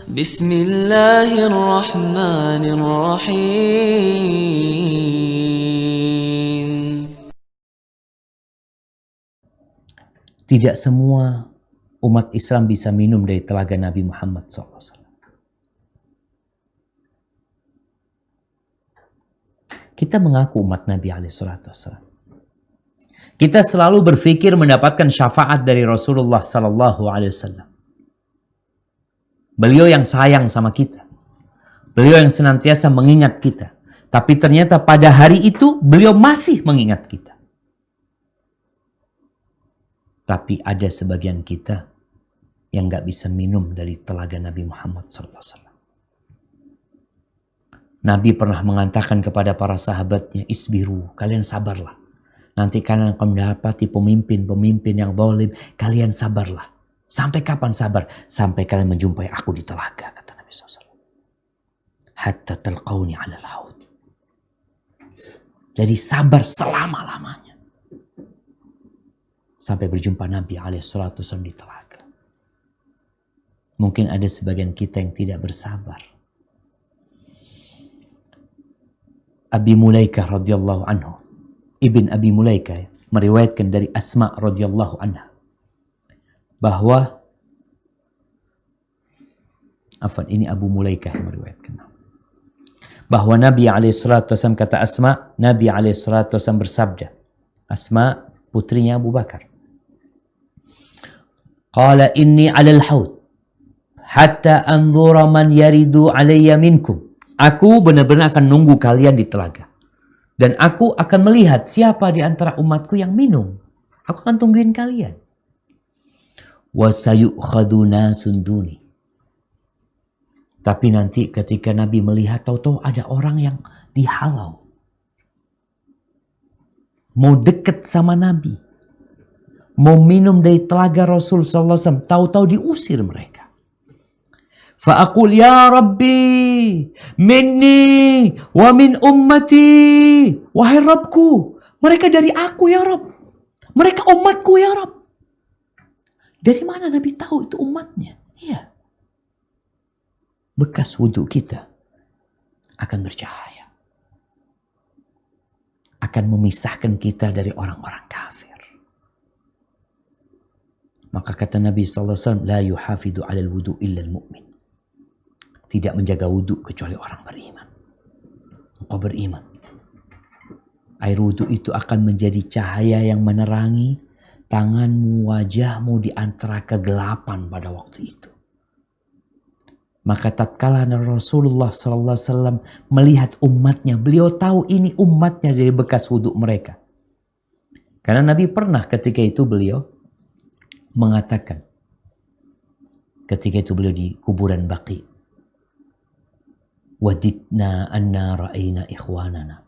Bismillahirrahmanirrahim. Tidak semua umat Islam bisa minum dari telaga Nabi Muhammad SAW. Kita mengaku umat Nabi SAW. Kita selalu berpikir mendapatkan syafaat dari Rasulullah SAW. Beliau yang sayang sama kita. Beliau yang senantiasa mengingat kita. Tapi ternyata pada hari itu beliau masih mengingat kita. Tapi ada sebagian kita yang gak bisa minum dari telaga Nabi Muhammad SAW. Nabi pernah mengatakan kepada para sahabatnya, isbiru, kalian sabarlah. Nanti kalian akan mendapati pemimpin-pemimpin yang zalim, kalian sabarlah. Sampai kapan sabar? Sampai kalian menjumpai aku di telaga, kata Nabi SAW. Hatta talqawni ala al-haud. Jadi sabar selama-lamanya. Sampai berjumpa Nabi SAW di telaga. Mungkin ada sebagian kita yang tidak bersabar. Abi Mulaikah radhiyallahu anhu, Ibn Abi Mulaikah meriwayatkan dari Asma radhiyallahu anha bahwa ini Abu Mulaikah yang meriwayatkan bahwa Nabi SAW kata Asma, Nabi SAW bersabda, Asma putrinya Abu Bakar, qala inni 'alal haud hatta anzura man yaridu alayya minkum. Aku benar-benar akan nunggu kalian di telaga. Dan aku akan melihat siapa di antara umatku yang minum. Aku akan tungguin kalian. Wa sayukhadhu nasun duni. Tapi nanti ketika Nabi melihat, tahu-tahu ada orang yang dihalau. Mau deket sama Nabi. Mau minum dari telaga Rasul SAW. Tahu-tahu diusir mereka. Fa'aqul ya Rabbi minni wa min ummati. Wahai Rabbku, mereka dari aku ya Rabb. Mereka umatku ya Rabb. Dari mana Nabi tahu itu umatnya? Iya. Bekas wudhu kita akan bercahaya. Akan memisahkan kita dari orang-orang kafir. Maka kata Nabi SAW, la yuhafidu alal wudhu illa al-mu'min. Tidak menjaga wudhu kecuali orang beriman. Engkau beriman. Air wudhu itu akan menjadi cahaya yang menerangi tanganmu, wajahmu di antara kegelapan pada waktu itu. Maka tatkala Rasulullah SAW melihat umatnya, beliau tahu ini umatnya dari bekas wudhu mereka. Karena Nabi pernah ketika itu beliau mengatakan, ketika itu beliau di kuburan Baqi, wadidna anna ra'ayna ikhwanana.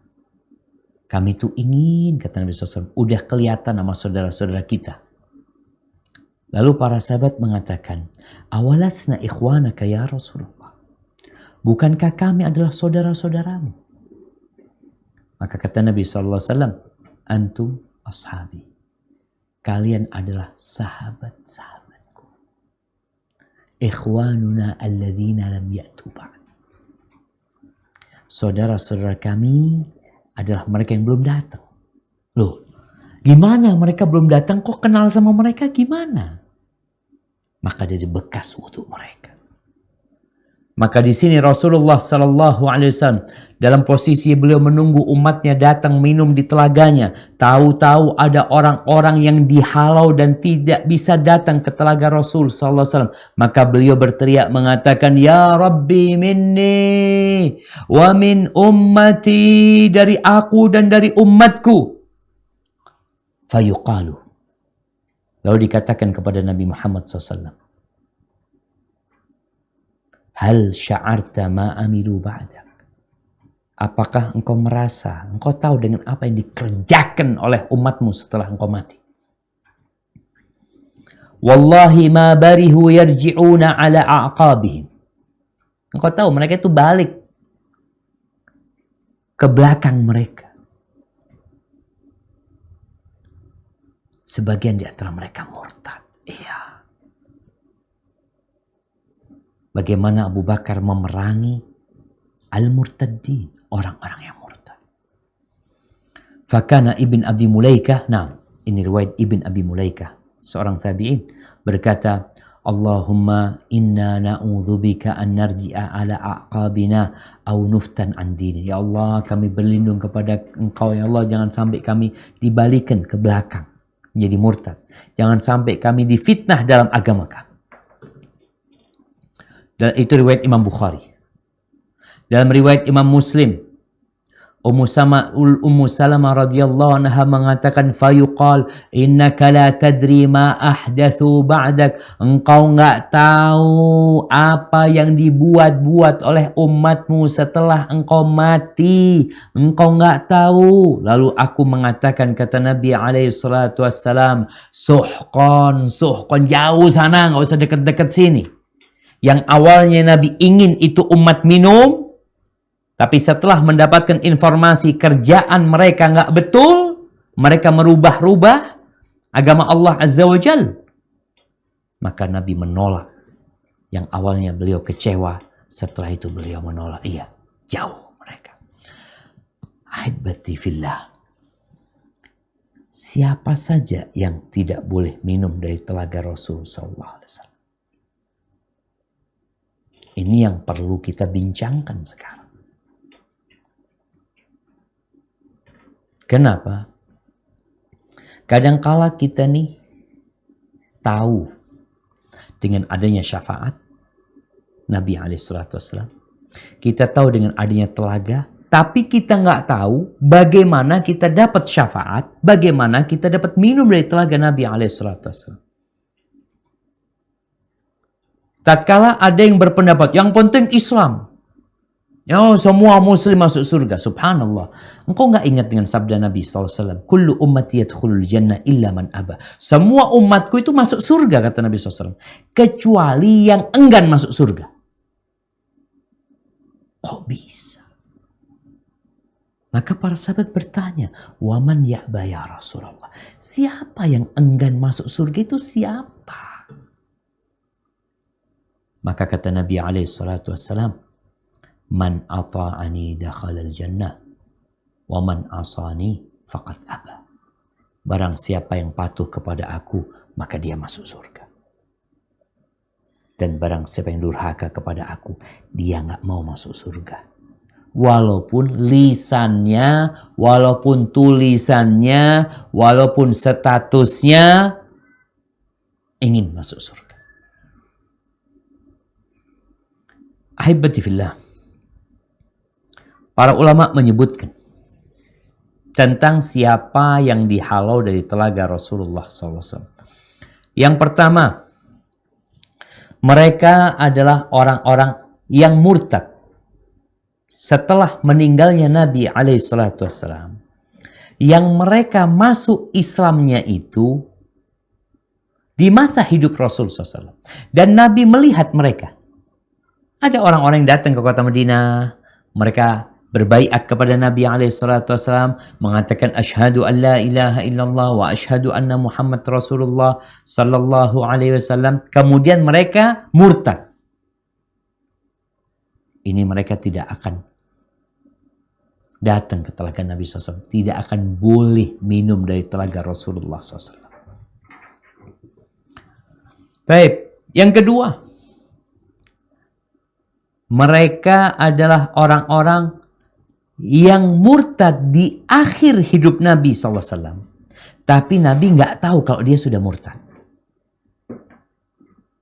Kami itu ingin, kata Nabi SAW, udah kelihatan sama saudara-saudara kita. Lalu para sahabat mengatakan, awalasna ikhwanaka ya Rasulullah. Bukankah kami adalah saudara-saudaramu? Maka kata Nabi SAW, antum ashabi. Kalian adalah sahabat-sahabatku. Ikhwanuna alladhina lam ya'tu ba'd. Saudara-saudara kami adalah mereka yang belum datang. Loh, gimana mereka belum datang kok kenal sama mereka gimana? Maka dari bekas wudhu mereka. Maka di sini Rasulullah SAW dalam posisi beliau menunggu umatnya datang minum di telaganya. Tahu-tahu ada orang-orang yang dihalau dan tidak bisa datang ke telaga Rasul SAW. Maka beliau berteriak mengatakan, ya Rabbi minni wa min ummati, dari aku dan dari umatku. Fayuqalu. Lalu dikatakan kepada Nabi Muhammad SAW, hal sya'arta ma amilu ba'dak. Apakah engkau merasa, engkau tahu dengan apa yang dikerjakan oleh umatmu setelah engkau mati? Wallahi ma barihu yarji'una ala a'qabihim. Engkau tahu mereka itu balik ke belakang mereka. Sebagian di antara mereka murtad. Iya. bagaimana Abu Bakar memerangi al-murtaddin, orang-orang yang murtad. Fakana Ibn Abi Mulaikah, nah ini riwayat Ibn Abi Mulaikah, seorang tabi'in, berkata, Allahumma inna na'udzubika an narji'a ala aqabina aw nuftan an dini. Ya Allah, kami berlindung kepada Engkau, ya Allah, jangan sampai kami dibalikan ke belakang menjadi murtad. Jangan sampai kami difitnah dalam agama kami. Dan itu riwayat Imam Bukhari. Dalam riwayat Imam Muslim, Ummu Salamah radhiyallahu anha mengatakan, fayuqal innaka la tadri ma ahdathu ba'dak. Engkau enggak tahu apa yang dibuat-buat oleh umatmu setelah engkau mati. Engkau enggak tahu. Lalu aku mengatakan, kata Nabi alaihi salatu wassalam, suhqan, jauh sana, enggak usah dekat-dekat sini. Yang awalnya Nabi ingin itu umat minum, tapi setelah mendapatkan informasi kerjaan mereka nggak betul, mereka merubah-rubah agama Allah Azza wa Jal, maka Nabi menolak. Yang awalnya beliau kecewa, setelah itu beliau menolak. Iya, jauh mereka. Ahibati fillah. Siapa saja yang tidak boleh minum dari telaga Rasul sallallahu alaihi wasallam? Ini yang perlu kita bincangkan sekarang. Kenapa? Kadangkala kita nih tahu dengan adanya syafaat Nabi SAW. Kita tahu dengan adanya telaga, tapi kita nggak tahu bagaimana kita dapat syafaat, bagaimana kita dapat minum dari telaga Nabi SAW. Tatkala ada yang berpendapat, yang penting Islam. Oh, semua muslim masuk surga. Subhanallah. Engkau nggak ingat dengan sabda Nabi SAW? Kullu ummati yadkhulul jannah illa man aba. Semua umatku itu masuk surga, kata Nabi SAW. Kecuali yang enggan masuk surga. Kok bisa? Maka para sahabat bertanya, waman ya'ba ya Rasulullah. Siapa yang enggan masuk surga itu siapa? Maka kata Nabi SAW, man ata'ani dakhalal jannah wa man asani faqad aba. Barang siapa yang patuh kepada aku, maka dia masuk surga. Dan barang siapa yang durhaka kepada aku, dia nggak mau masuk surga. Walaupun lisannya, walaupun tulisannya, walaupun statusnya ingin masuk surga. Ahibati fillah. Para ulama menyebutkan tentang siapa yang dihalau dari telaga Rasulullah SAW. Yang pertama, mereka adalah orang-orang yang murtad setelah meninggalnya Nabi SAW. Yang mereka masuk Islamnya itu di masa hidup Rasul SAW. Dan Nabi melihat mereka. Ada orang-orang yang datang ke kota Madinah, mereka berbaiat kepada Nabi SAW, mengatakan asyhadu an la ilaha illallah wa asyhadu anna Muhammad Rasulullah sallallahu alaihi wasallam. Kemudian mereka murtad. Ini mereka tidak akan datang ke telaga Nabi SAW, tidak akan boleh minum dari telaga Rasulullah SAW. Baik, yang kedua, mereka adalah orang-orang yang murtad di akhir hidup Nabi SAW. Tapi Nabi nggak tahu kalau dia sudah murtad.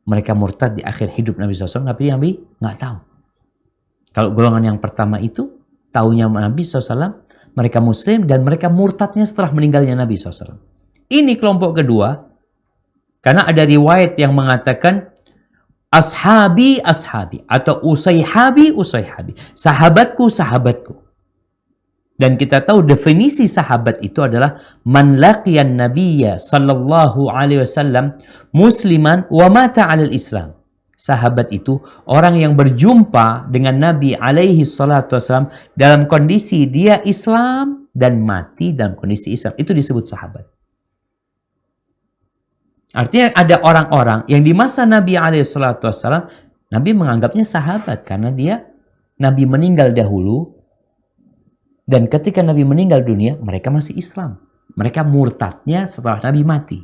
Mereka murtad di akhir hidup Nabi SAW, tapi Nabi nggak tahu. Kalau golongan yang pertama itu, tahunya Nabi SAW, mereka muslim, dan mereka murtadnya setelah meninggalnya Nabi SAW. Ini kelompok kedua, karena ada riwayat yang mengatakan, ashabi, ashabi, atau usayhabi, usayhabi. Sahabatku, sahabatku. Dan kita tahu definisi sahabat itu adalah man laqiyan nabiyya sallallahu alaihi wasallam musliman wa mata 'alal Islam. Sahabat itu orang yang berjumpa dengan Nabi alaihi salatu wasallam dalam kondisi dia Islam dan mati dalam kondisi Islam. Itu disebut sahabat. Artinya ada orang-orang yang di masa Nabi alaihi salatu wasallam Nabi menganggapnya sahabat karena Nabi meninggal dahulu, dan ketika Nabi meninggal dunia, mereka masih Islam. Mereka murtadnya setelah Nabi mati.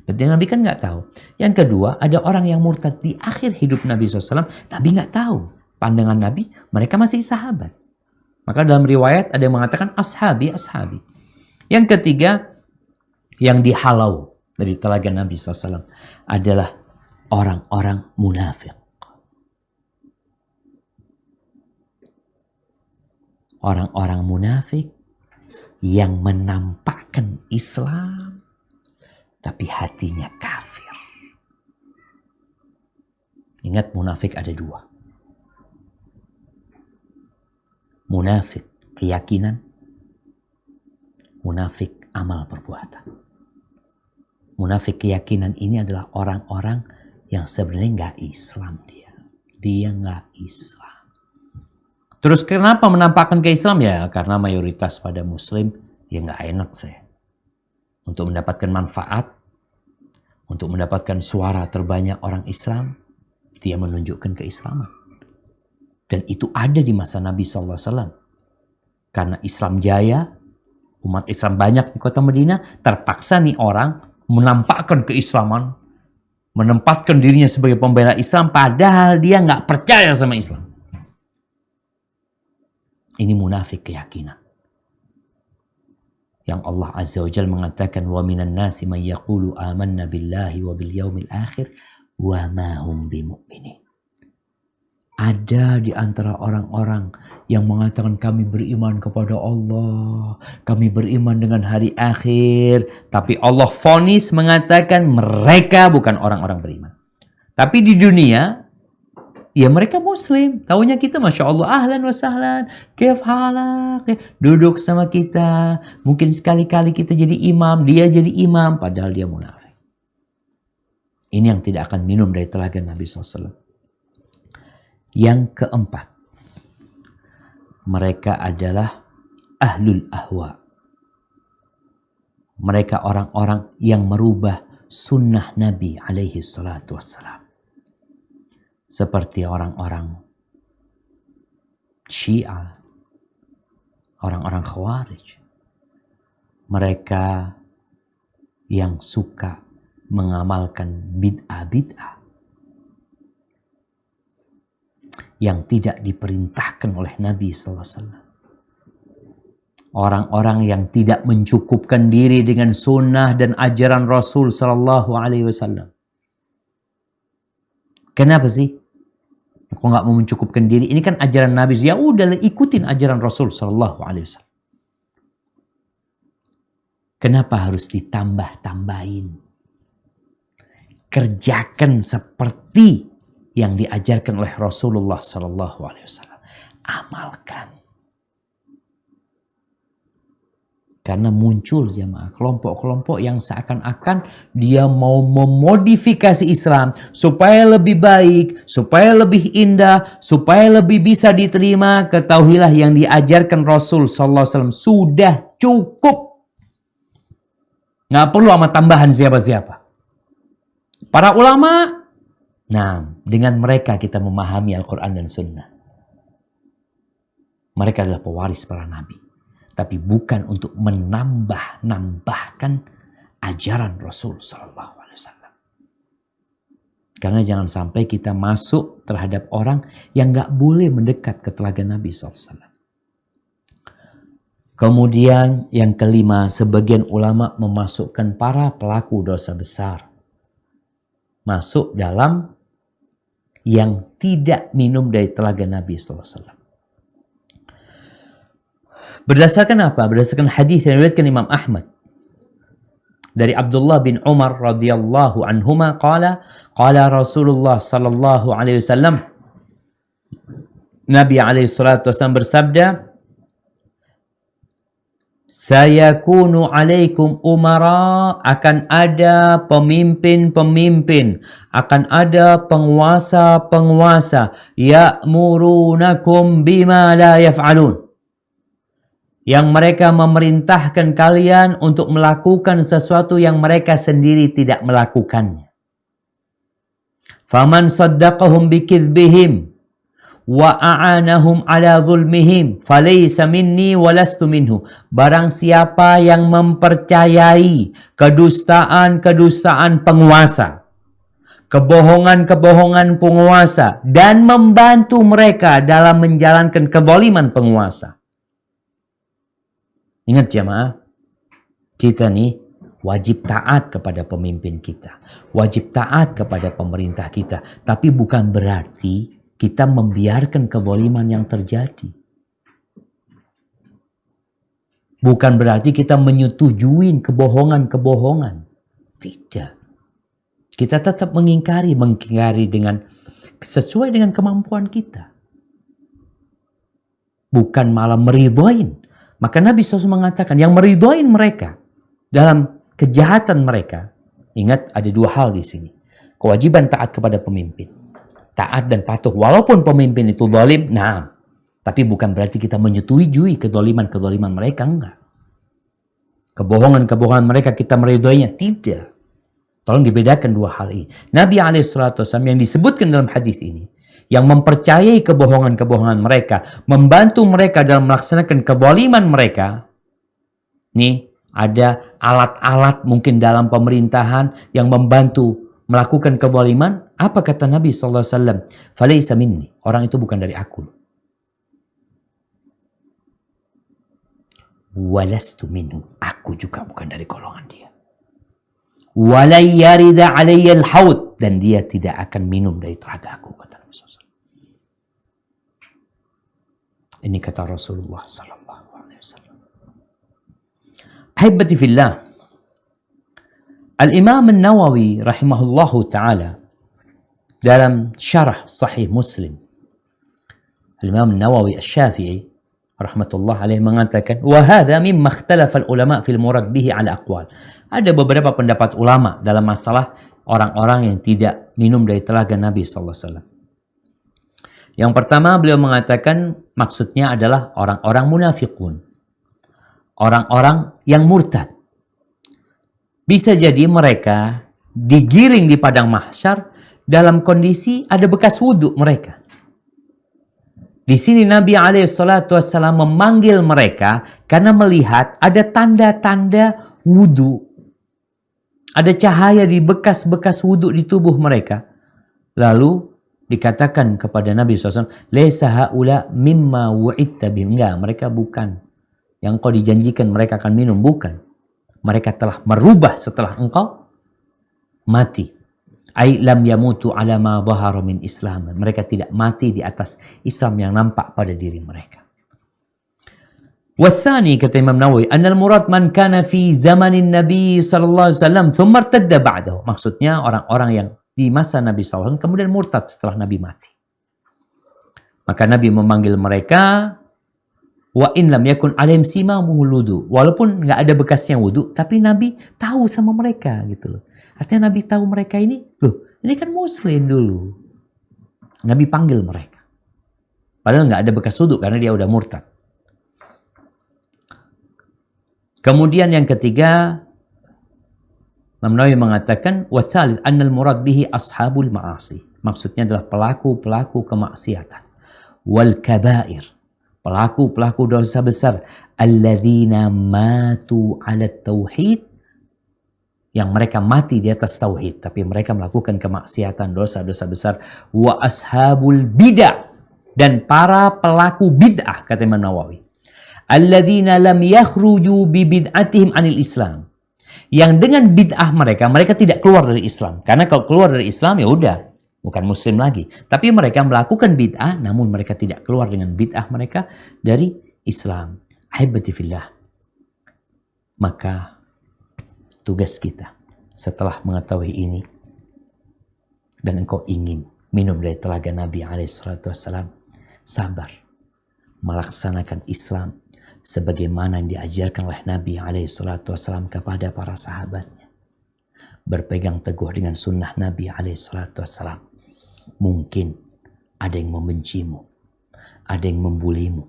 Berarti Nabi kan nggak tahu. Yang kedua, ada orang yang murtad di akhir hidup Nabi SAW. Nabi nggak tahu. Pandangan Nabi, mereka masih sahabat. Maka dalam riwayat ada yang mengatakan ashabi. Yang ketiga, yang dihalau dari telaga Nabi SAW adalah orang-orang munafik. Orang-orang munafik yang menampakkan Islam tapi hatinya kafir. Ingat, munafik ada dua. Munafik keyakinan, munafik amal perbuatan. Munafik keyakinan ini adalah orang-orang yang sebenarnya nggak Islam dia. Dia nggak Islam. Terus kenapa menampakkan ke Islam? Ya karena mayoritas pada Muslim ya nggak enak saya. Untuk mendapatkan manfaat, untuk mendapatkan suara terbanyak orang Islam, dia menunjukkan keislaman. Dan itu ada di masa Nabi SAW. Karena Islam jaya, umat Islam banyak di kota Madinah, terpaksa nih orang menampakkan keislaman, menempatkan dirinya sebagai pembela Islam, padahal dia nggak percaya sama Islam. Ini munafik keyakinan. Yang Allah Azza wa Jalla mengatakan, wa minan nasi man yaqulu amanna billahi wa bil yaumil akhir wa ma hum bimu'minin. Ada di antara orang-orang yang mengatakan kami beriman kepada Allah, kami beriman dengan hari akhir, tapi Allah vonis mengatakan mereka bukan orang-orang beriman. Tapi di dunia, ya mereka Muslim. Taunya kita Masya Allah, ahlan wa sahlan, kef halak, duduk sama kita. Mungkin sekali-kali kita jadi imam, dia jadi imam, padahal dia munafik. Ini yang tidak akan minum dari telaga Nabi SAW. Yang keempat, mereka adalah ahlul ahwa. Mereka orang-orang yang merubah sunnah Nabi alaihi salatu wassalam. Seperti orang-orang Syiah, orang-orang Khawarij. Mereka yang suka mengamalkan bid'ah-bid'ah yang tidak diperintahkan oleh Nabi SAW. Orang-orang yang tidak mencukupkan diri dengan sunnah dan ajaran Rasul SAW. Kenapa sih? Kok nggak mau mencukupkan diri? Ini kan ajaran Nabi. Ya udah, ikutin ajaran Rasul SAW. Kenapa harus ditambah-tambahin? Kerjakan seperti yang diajarkan oleh Rasulullah SAW. Amalkan. Karena muncul jamaah kelompok-kelompok yang seakan-akan dia mau memodifikasi Islam supaya lebih baik, supaya lebih indah, supaya lebih bisa diterima. Ketahuilah yang diajarkan Rasul SAW sudah cukup. Nggak perlu sama tambahan siapa-siapa. Para ulama, nah, dengan mereka kita memahami Al-Quran dan Sunnah. Mereka adalah pewaris para nabi. Tapi bukan untuk menambah-nambahkan ajaran Rasul SAW. Karena jangan sampai kita masuk terhadap orang yang gak boleh mendekat ke telaga Nabi SAW. Kemudian yang kelima, sebagian ulama memasukkan para pelaku dosa besar masuk dalam yang tidak minum dari telaga Nabi SAW. Berdasarkan apa? Berdasarkan hadis yang diriwayatkan Imam Ahmad dari Abdullah bin Umar radhiyallahu anhuma qala Rasulullah sallallahu alaihi wasallam, Nabi alaihi salatu wasallam bersabda, sayakunu alaikum umara, akan ada pemimpin-pemimpin, akan ada penguasa-penguasa, ya'murunakum bima la yaf'alun, yang mereka memerintahkan kalian untuk melakukan sesuatu yang mereka sendiri tidak melakukannya. Faman saddaqahum bikidbihim wa a'anahum ala zulmihim falaysa minni walastu minhu. Barang siapa yang mempercayai kedustaan-kedustaan penguasa, kebohongan-kebohongan penguasa, dan membantu mereka dalam menjalankan kezaliman penguasa. Ingat jemaah, kita nih wajib taat kepada pemimpin kita, wajib taat kepada pemerintah kita, tapi bukan berarti kita membiarkan kezaliman yang terjadi. Bukan berarti kita menyetujui kebohongan-kebohongan. Tidak. Kita tetap mengingkari dengan sesuai dengan kemampuan kita. Bukan malah meridhoin. Maka Nabi SAW mengatakan yang meridhoin mereka dalam kejahatan mereka. Ingat ada dua hal di sini. Kewajiban taat kepada pemimpin. Taat dan patuh. Walaupun pemimpin itu zalim, nah. Tapi bukan berarti kita menyetujui kezaliman-kezaliman mereka, enggak. Kebohongan-kebohongan mereka kita meridhoinya, tidak. Tolong dibedakan dua hal ini. Nabi SAW yang disebutkan dalam hadis ini, yang mempercayai kebohongan-kebohongan mereka, membantu mereka dalam melaksanakan kezaliman mereka, nih ada alat-alat mungkin dalam pemerintahan yang membantu melakukan kezaliman. Apa kata Nabi SAW? Falaysa minni. Orang itu bukan dari aku. Walastu minhu. Aku juga bukan dari golongan dia. Walay yarida alayya al-haud. Dan dia tidak akan minum dari telagaku, kata Nabi SAW. Ini kata Rasulullah SAW. Ahibati fillah. Al-Imam An-Nawawi rahimahullahu ta'ala dalam syarah Sahih Muslim, Al-Imam An-Nawawi Asy-Syafi'i rahmatullah alaih mengatakan, wa hadha mimma ikhtalafa al-ulama fil murad bihi ala aqwal. Ada beberapa pendapat ulama dalam masalah orang-orang yang tidak minum dari telaga Nabi sallallahu alaihi wasallam. Yang pertama beliau mengatakan maksudnya adalah orang-orang munafiqun. Orang-orang yang murtad. Bisa jadi mereka digiring di padang mahsyar dalam kondisi ada bekas wudhu mereka. Di sini Nabi SAW memanggil mereka karena melihat ada tanda-tanda wudhu. Ada cahaya di bekas-bekas wudhu di tubuh mereka. Lalu dikatakan kepada Nabi SAW, Laisa haula mimma wu'idta bihim. Enggak, mereka bukan. Yang kau dijanjikan mereka akan minum, bukan. Mereka telah merubah setelah engkau mati. Ai lam yamutu ala ma dhahara min Islam. Mereka tidak mati di atas Islam yang nampak pada diri mereka. Wathani, kata Imam Nawawi, annal murad man kana fi zamanin Nabi sallallahu alaihi wasallam thumma irtadda ba'dahu. Maksudnya orang-orang yang di masa Nabi sallallahu alaihi wasallam kemudian murtad setelah Nabi mati. Maka Nabi memanggil mereka, wa in lam yakun alaihim simamul wudu. Walaupun nggak ada bekasnya wudu, tapi Nabi tahu sama mereka gitu loh. Artinya Nabi tahu mereka ini, loh, ini kan muslim dulu. Nabi panggil mereka. Padahal nggak ada bekas wudu karena dia udah murtad. Kemudian yang ketiga, Imam Nawawi mengatakan, wa tsalits annal murad bihi ashabul ma'asi. Maksudnya adalah pelaku-pelaku kemaksiatan. Wal kabair. Pelaku-pelaku dosa besar, alladzina matu 'ala tauhid, yang mereka mati di atas tauhid tapi mereka melakukan kemaksiatan, dosa-dosa besar. Wa ashabul bid'ah, dan para pelaku bid'ah, kata Imam Nawawi, alladzina lam yakhruju bi bid'atihim 'anil Islam, yang dengan bid'ah mereka tidak keluar dari Islam. Karena kalau keluar dari Islam ya udah bukan muslim lagi. Tapi mereka melakukan bid'ah, namun mereka tidak keluar dengan bid'ah mereka dari Islam. Ahibati fillah. Maka tugas kita setelah mengetahui ini, dan engkau ingin minum dari telaga Nabi SAW, sabar melaksanakan Islam sebagaimana yang diajarkan oleh Nabi SAW kepada para sahabatnya. Berpegang teguh dengan sunnah Nabi SAW. Mungkin ada yang membencimu, ada yang membulimu,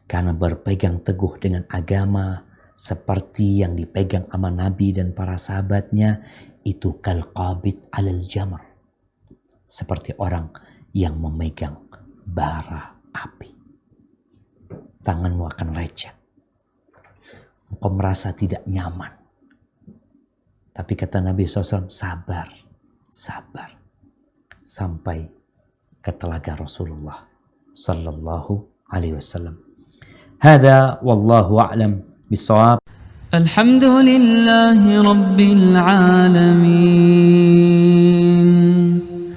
karena berpegang teguh dengan agama seperti yang dipegang sama Nabi dan para sahabatnya, itu kalqabid alal jamr. seperti orang yang memegang bara api. Tanganmu akan lecet. Engkau merasa tidak nyaman. Tapi kata Nabi SAW, sabar. Sampai ke telaga Rasulullah sallallahu alaihi wasallam. Hada wallahu a'lam bissawab. الحمد لله رب العالمين